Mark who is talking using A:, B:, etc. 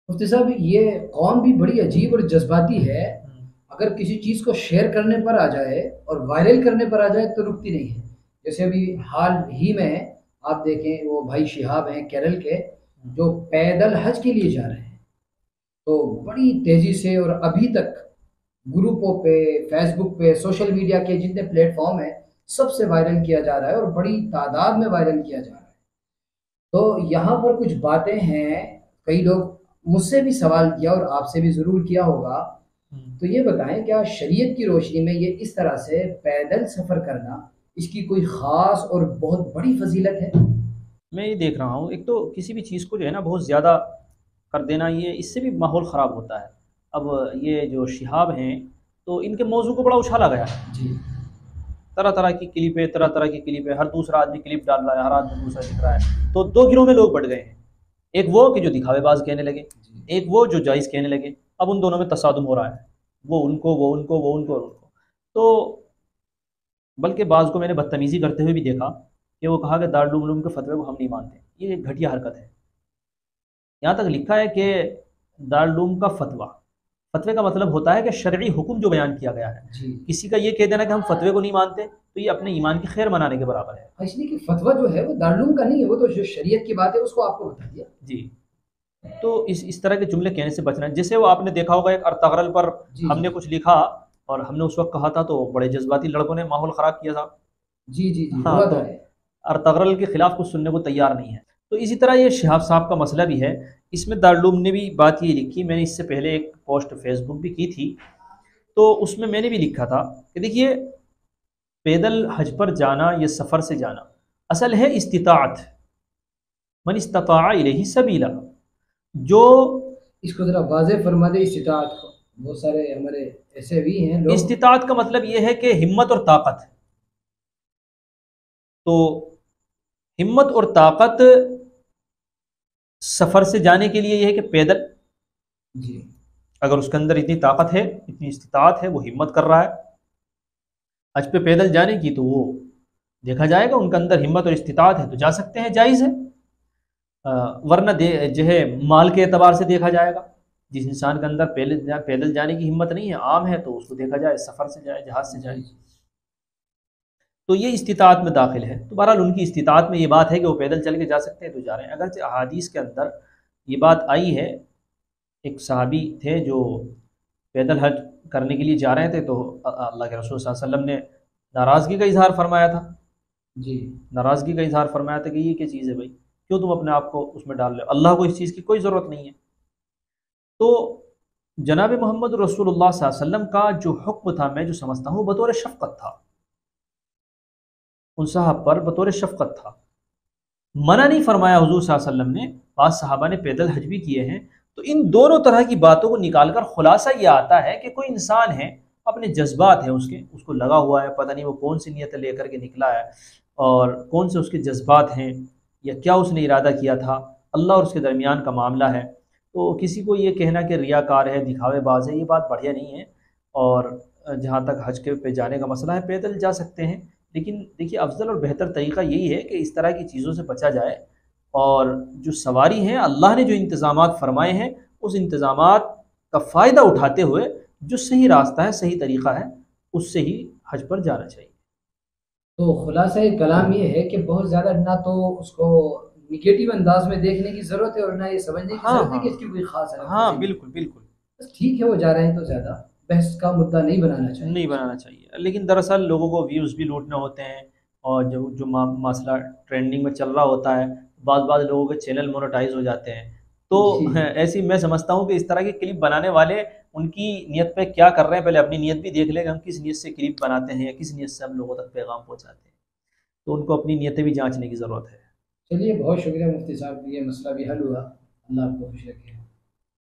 A: مفتی صاحب یہ قوم بھی بڑی عجیب اور جذباتی ہے، اگر کسی چیز کو شیئر کرنے پر آ جائے اور وائرل کرنے پر آ جائے تو رکتی نہیں ہے۔ جیسے ابھی حال ہی میں آپ دیکھیں وہ بھائی شہاب ہیں کیرل کے، جو پیدل حج کے لیے جا رہے ہیں، تو بڑی تیزی سے اور ابھی تک گروپوں پہ، فیس بک پہ، سوشل میڈیا کے جتنے پلیٹ فارم ہیں سب سے وائرل کیا جا رہا ہے اور بڑی تعداد میں وائرل کیا جا رہا ہے۔ تو یہاں پر کچھ باتیں ہیں، کئی لوگ مجھ سے بھی سوال کیا اور آپ سے بھی ضرور کیا ہوگا، تو یہ بتائیں کیا شریعت کی روشنی میں یہ اس طرح سے پیدل سفر کرنا اس کی کوئی خاص اور بہت بڑی فضیلت ہے؟
B: میں یہ دیکھ رہا ہوں، ایک تو کسی بھی چیز کو جو ہے نا بہت زیادہ کر دینا، یہ اس سے بھی ماحول خراب ہوتا ہے۔ اب یہ جو شہاب ہیں تو ان کے موضوع کو بڑا اچھالا گیا ہے،
A: جی
B: طرح طرح کی کلپیں، طرح طرح کی کلپیں، ہر دوسرا آدمی کلپ ڈال رہا ہے، ہر آدمی دوسرا دکھ رہا ہے، تو دو گروہ میں لوگ بٹ گئے ہیں۔ ایک وہ کہ جو دکھاوے باز کہنے لگے،
A: جی
B: ایک وہ جو جائز کہنے لگے۔ اب ان دونوں میں تصادم ہو رہا ہے، وہ ان کو، وہ ان کو، وہ ان کو، اور ان کو۔ تو بلکہ بعض کو میں نے بدتمیزی کرتے ہوئے بھی دیکھا کہ وہ کہا کہ دارالعلوم کے فتوے کو ہم نہیں مانتے۔ یہ ایک گھٹیا حرکت ہے۔ یہاں تک لکھا ہے کہ دارالعلوم کا فتویٰ، فتوے کا مطلب ہوتا ہے کہ شرعی حکم جو بیان کیا گیا ہے۔
A: جی
B: کسی کا یہ کہہ دینا کہ ہم فتوے کو نہیں مانتے تو یہ اپنے ایمان کی خیر منانے کے برابر ہے۔
A: اس لیے کہ فتویٰ جو ہے وہ دارالعلوم کا نہیں ہے، وہ تو جو شریعت کی بات ہے اس کو آپ کو بتا دیا۔
B: جی، تو اس طرح کے جملے کہنے سے بچنا ہے۔ جیسے وہ آپ نے دیکھا ہوگا ایک ارطغرل پر
A: جی
B: ہم
A: جی
B: نے کچھ لکھا اور ہم نے اس وقت کہا تھا تو بڑے جذباتی لڑکوں نے ماحول خراب کیا تھا۔
A: جی جی جی
B: ہاں،
A: ہوا
B: تو
A: تو ہے۔
B: ارطغرل کے خلاف کچھ سننے کو تیار نہیں ہے۔ تو اسی طرح یہ شہاب صاحب کا مسئلہ بھی ہے، اس میں دارالعلوم نے بھی بات یہ لکھی۔ میں نے اس سے پہلے ایک پوسٹ فیس بک بھی کی تھی، تو اس میں نے بھی لکھا تھا کہ دیکھیے، پیدل حج پر جانا یا سفر سے جانا اصل ہے استطاعت، من استطاع الیہ سبیلا۔ جو
A: اس کو ذرا واضح فرما دے استطاعت کو، بہت سارے ہمارے ایسے بھی ہیں لوگ۔
B: استطاعت کا مطلب یہ ہے کہ ہمت اور طاقت۔ تو ہمت اور طاقت سفر سے جانے کے لیے یہ ہے کہ پیدل،
A: جی
B: اگر اس کے اندر اتنی طاقت ہے، اتنی استطاعت ہے، وہ ہمت کر رہا ہے حج پہ پیدل جانے کی، تو وہ دیکھا جائے گا ان کے اندر ہمت اور استطاعت ہے تو جا سکتے ہیں، جائز ہے۔ ورنہ جو ہے مال کے اعتبار سے دیکھا جائے گا، جس انسان کے اندر پیدل جانے کی ہمت نہیں ہے، عام ہے، تو اس کو دیکھا جائے سفر سے جائے، جہاز سے جائے۔
A: جی
B: تو یہ استطاعت میں داخل ہے۔ تو بہرحال ان کی استطاعت میں یہ بات ہے کہ وہ پیدل چل کے جا سکتے ہیں تو جا رہے ہیں۔ اگرچہ احادیث کے اندر یہ بات آئی ہے، ایک صحابی تھے جو پیدل حج کرنے کے لیے جا رہے تھے، تو اللہ کے رسول صلی اللہ علیہ وسلم نے ناراضگی کا اظہار فرمایا تھا،
A: جی
B: ناراضگی کا اظہار فرمایا تھا کہ یہ کیا چیز ہے بھائی، کیوں تم اپنے آپ کو اس میں ڈال رہے ہو، اللہ کو اس چیز کی کوئی ضرورت نہیں ہے۔ تو جناب محمد رسول اللہ صلی اللہ علیہ وسلم کا جو حکم تھا، میں جو سمجھتا ہوں بطور شفقت تھا، ان صاحب پر بطور شفقت تھا۔ منع نہیں فرمایا حضور صلی اللہ علیہ وسلم نے، بعض صحابہ نے پیدل حج بھی کیے ہیں۔ تو ان دونوں طرح کی باتوں کو نکال کر خلاصہ یہ آتا ہے کہ کوئی انسان ہے، اپنے جذبات ہیں اس کو لگا ہوا ہے، پتہ نہیں وہ کون سی نیت لے کر کے نکلا ہے اور کون سے اس کے جذبات ہیں یا کیا اس نے ارادہ کیا تھا، اللہ اور اس کے درمیان کا معاملہ ہے۔ تو کسی کو یہ کہنا کہ ریاکار ہے، دکھاوے باز ہے، یہ بات بڑھیا نہیں ہے۔ اور جہاں تک حج کے پہ جانے کا مسئلہ ہے، پیدل جا سکتے ہیں، لیکن دیکھیے افضل اور بہتر طریقہ یہی ہے کہ اس طرح کی چیزوں سے بچا جائے، اور جو سواری ہیں اللہ نے جو انتظامات فرمائے ہیں اس انتظامات کا فائدہ اٹھاتے ہوئے جو صحیح راستہ ہے، صحیح طریقہ ہے، اس سے ہی حج پر جانا چاہیے۔
A: تو خلاصہ کلام یہ ہے کہ بہت زیادہ نہ تو اس کو نگیٹو انداز میں دیکھنے کی ضرورت ہے اور نہ یہ سمجھنے کی
B: ہاں
A: ضرورت ہے
B: ہاں
A: کہ اس کی کوئی خاص ہے
B: ہاں، بالکل بالکل،
A: بس ٹھیک ہے وہ جا رہے ہیں تو زیادہ بحث کا مدعا نہیں بنانا چاہیے
B: نہیں
A: اس کو۔
B: بنانا چاہیے، لیکن دراصل لوگوں کو ویوز بھی لوٹنے ہوتے ہیں، اور جو مسئلہ ٹرینڈنگ میں چل رہا ہوتا ہے، بعض لوگوں کے چینل مونوٹائز ہو جاتے ہیں۔ تو
A: جی
B: ایسی میں سمجھتا ہوں کہ اس طرح کے کلپ بنانے والے ان کی نیت پہ کیا کر رہے ہیں، پہلے اپنی نیت بھی دیکھ لیں کہ ہم کس نیت سے کلپ بناتے ہیں یا کس نیت سے ہم لوگوں تک پیغام پہنچاتے ہیں، تو ان کو اپنی نیتیں بھی جانچنے کی ضرورت ہے۔
A: چلیے بہت شکریہ مفتی صاحب، یہ مسئلہ بھی حل ہوا، اللہ آپ کو خوش رکھے۔